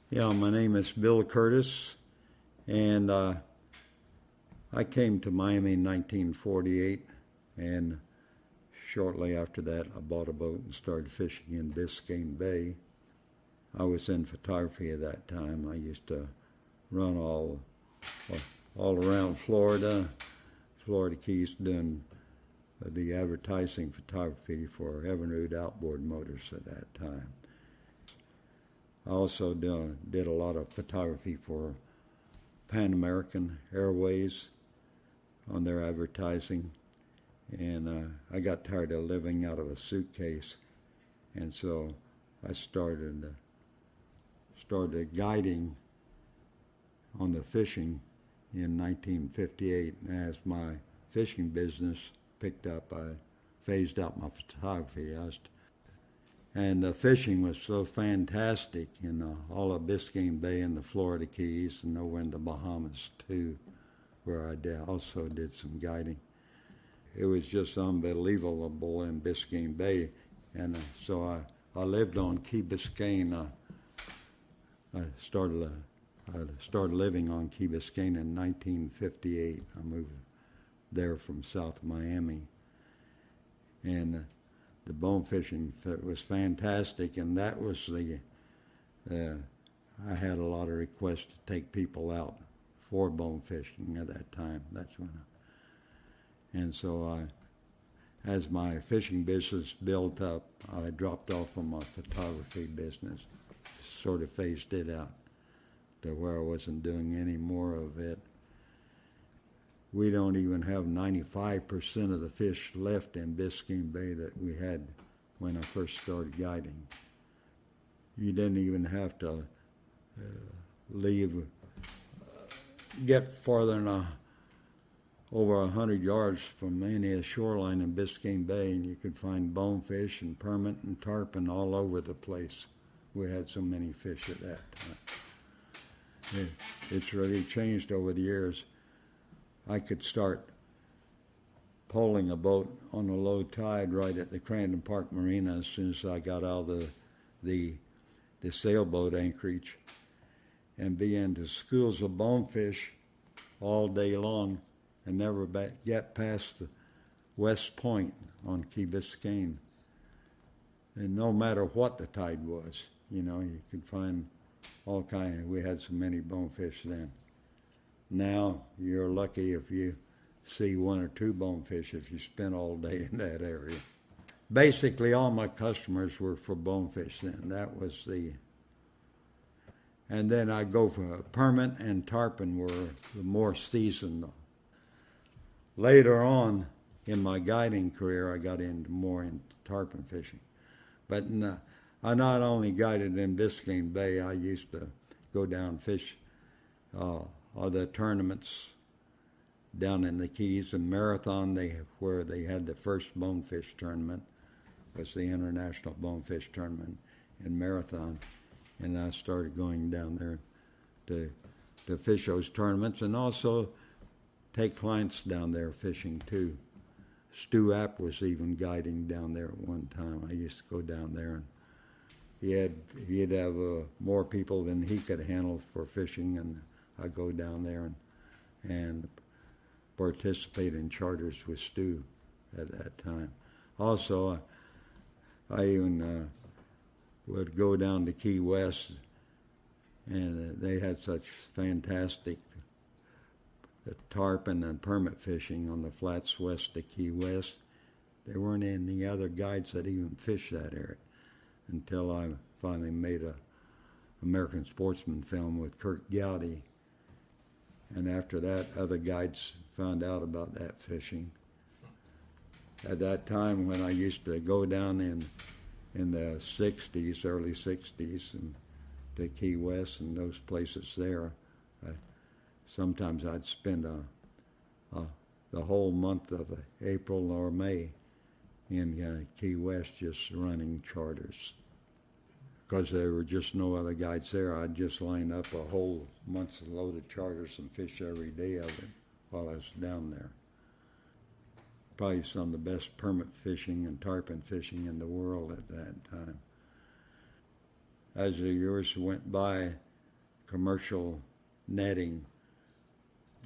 Yeah, my name is Bill Curtis, and I came to Miami in 1948, and shortly after that I bought a boat and started fishing in Biscayne Bay. I was in photography at that time. I used to run all around Florida Keys, doing the advertising photography for Evinrude outboard motors at that time. I also did a lot of photography for Pan American Airways on their advertising, and I got tired of living out of a suitcase, and so I started guiding on the fishing in 1958. And as my fishing business picked up, I phased out my photography. And the fishing was so fantastic in all of Biscayne Bay and the Florida Keys, and over in the Bahamas too, where I also did some guiding. It was just unbelievable in Biscayne Bay, and so I lived on Key Biscayne. I started living on Key Biscayne in 1958. I moved there from South Miami, and the bone fishing was fantastic, and that was I had a lot of requests to take people out for bone fishing at that time. And so as my fishing business built up, I dropped off on my photography business, sort of phased it out to where I wasn't doing any more of it. We don't even have 95% of the fish left in Biscayne Bay that we had when I first started guiding. You didn't even have to get farther than over 100 yards from any shoreline in Biscayne Bay, and you could find bonefish and permit and tarpon all over the place. We had so many fish at that time. It's really changed over the years. I could start poling a boat on a low tide right at the Crandon Park Marina as soon as I got out of the sailboat anchorage, and be into schools of bonefish all day long and never get past the West Point on Key Biscayne. And no matter what the tide was, you could find all kinds. We had so many bonefish then. Now you're lucky if you see one or two bonefish if you spend all day in that area. Basically, all my customers were for bonefish then. That was and then I go for permit and tarpon were the more seasonal. Later on in my guiding career, I got more into tarpon fishing. But I not only guided in Biscayne Bay, I used to go down fish the tournaments down in the Keys and Marathon, where they had the first bonefish tournament, was the International Bonefish Tournament in Marathon. And I started going down there to fish those tournaments and also take clients down there fishing too. Stu App was even guiding down there at one time. I used to go down there, and he'd have more people than he could handle for fishing, and I'd go down there and participate in charters with Stu at that time. Also, I even would go down to Key West, and they had such fantastic tarpon and permit fishing on the flats west of Key West. There weren't any other guides that even fished that area until I finally made a American Sportsman film with Kurt Gowdy. And after that, other guides found out about that fishing. At that time, when I used to go down in the 60s, early 60s, and to Key West and those places there, sometimes I'd spend the whole month of April or May in Key West just running charters. Because there were just no other guides there, I'd just line up a whole month's load of charters and fish every day of it while I was down there. Probably some of the best permit fishing and tarpon fishing in the world at that time. As the years went by, commercial netting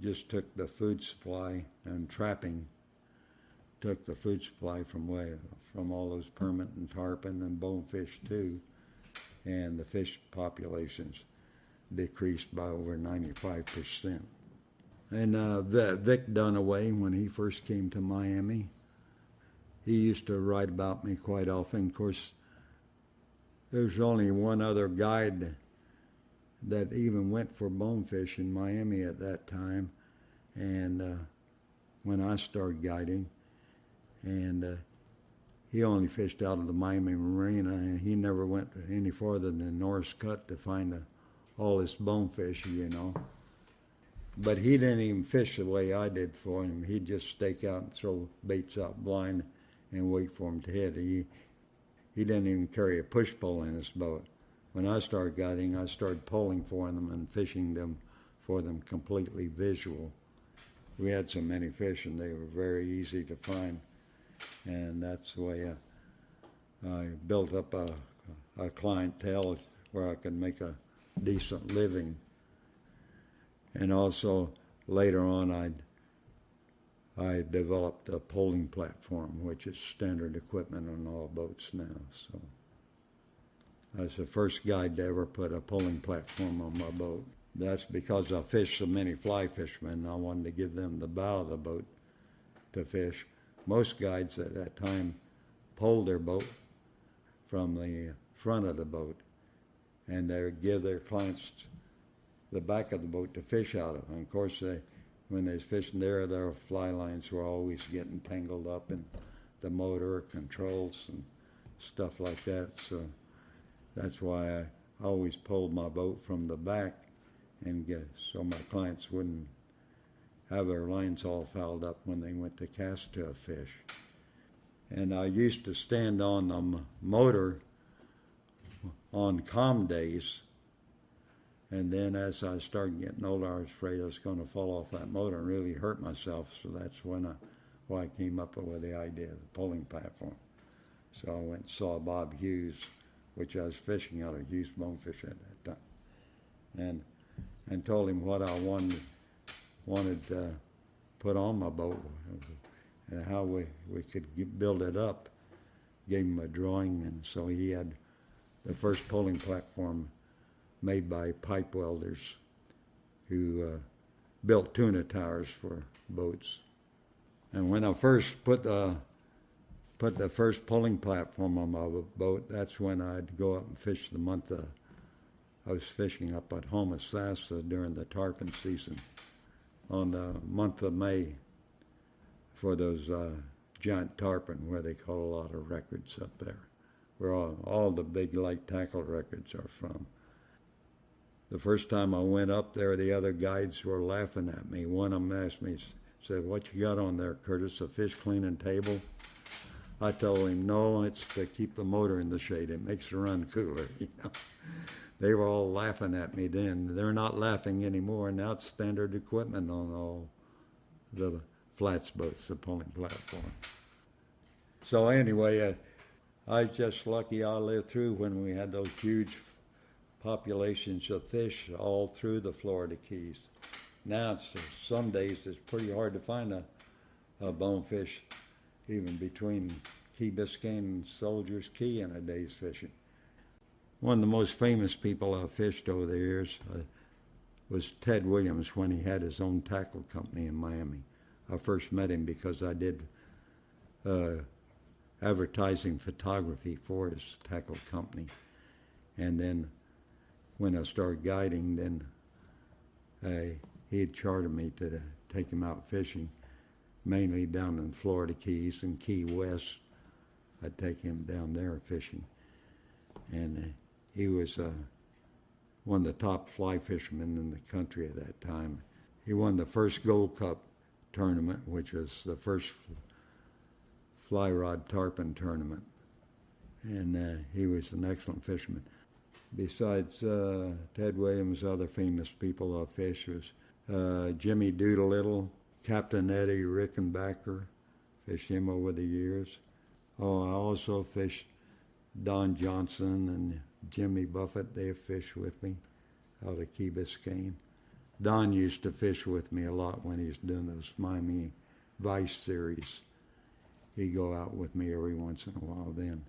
just took the food supply, and trapping took the food supply from all those permit and tarpon and bonefish too, and the fish populations decreased by over 95%. And Vic Dunaway, when he first came to Miami, he used to write about me quite often. Of course, there's only one other guide that even went for bonefish in Miami at that time, and when I started guiding, and he only fished out of the Miami Marina, and he never went any farther than Norris Cut to find all this bonefish, But he didn't even fish the way I did for him. He'd just stake out and throw baits out blind and wait for him to hit. He didn't even carry a push pole in his boat. When I started guiding, I started pulling for them and fishing them for them completely visual. We had so many fish, and they were very easy to find, and that's the way I built up a clientele where I could make a decent living. And also later on, I developed a polling platform, which is standard equipment on all boats now. So I was the first guide to ever put a polling platform on my boat. That's because I fished so many fly fishermen. I wanted to give them the bow of the boat to fish. Most guides at that time poled their boat from the front of the boat, and they would give their clients the back of the boat to fish out of. And of course, when they was fishing there, their fly lines were always getting tangled up in the motor controls and stuff like that. So that's why I always pulled my boat from the back, and so my clients wouldn't have their lines all fouled up when they went to cast to a fish. And I used to stand on the motor on calm days. And then as I started getting older, I was afraid I was going to fall off that motor and really hurt myself. So that's why I came up with the idea of the polling platform. So I went and saw Bob Hughes, which I was fishing out of Hughes Bonefish at that time, and told him what I wanted to put on my boat and how we could build it up. Gave him a drawing, and so he had the first polling platform made by pipe welders who built tuna towers for boats. And when I first put the first polling platform on my boat, that's when I'd go up and fish the month of, I was fishing up at Homosassa during the tarpon season on the month of May for those giant tarpon, where they call a lot of records up there, where all the big light tackle records are from. The first time I went up there, the other guides were laughing at me. One of them asked me, said, "What you got on there, Curtis, a fish cleaning table?" I told him, "No, it's to keep the motor in the shade. It makes the run cooler." They were all laughing at me then. They're not laughing anymore. Now it's standard equipment on all the flats boats, the polling platform. So anyway, I was just lucky I lived through when we had those huge populations of fish all through the Florida Keys. Now, some days it's pretty hard to find a bonefish, even between Key Biscayne and Soldier's Key in a day's fishing. One of the most famous people I've fished over the years was Ted Williams when he had his own tackle company in Miami. I first met him because I did advertising photography for his tackle company. And then when I started guiding, then he had chartered me to take him out fishing, mainly down in the Florida Keys and Key West. I'd take him down there fishing. And he was one of the top fly fishermen in the country at that time. He won the first Gold Cup tournament, which was the first fly rod tarpon tournament. And he was an excellent fisherman. Besides Ted Williams, other famous people I fished was Jimmy Doolittle, Captain Eddie Rickenbacker, fished him over the years. Oh, I also fished Don Johnson and Jimmy Buffett. They fished with me. out of Key Biscayne. Don used to fish with me a lot when he was doing those Miami Vice series. He'd go out with me every once in a while then.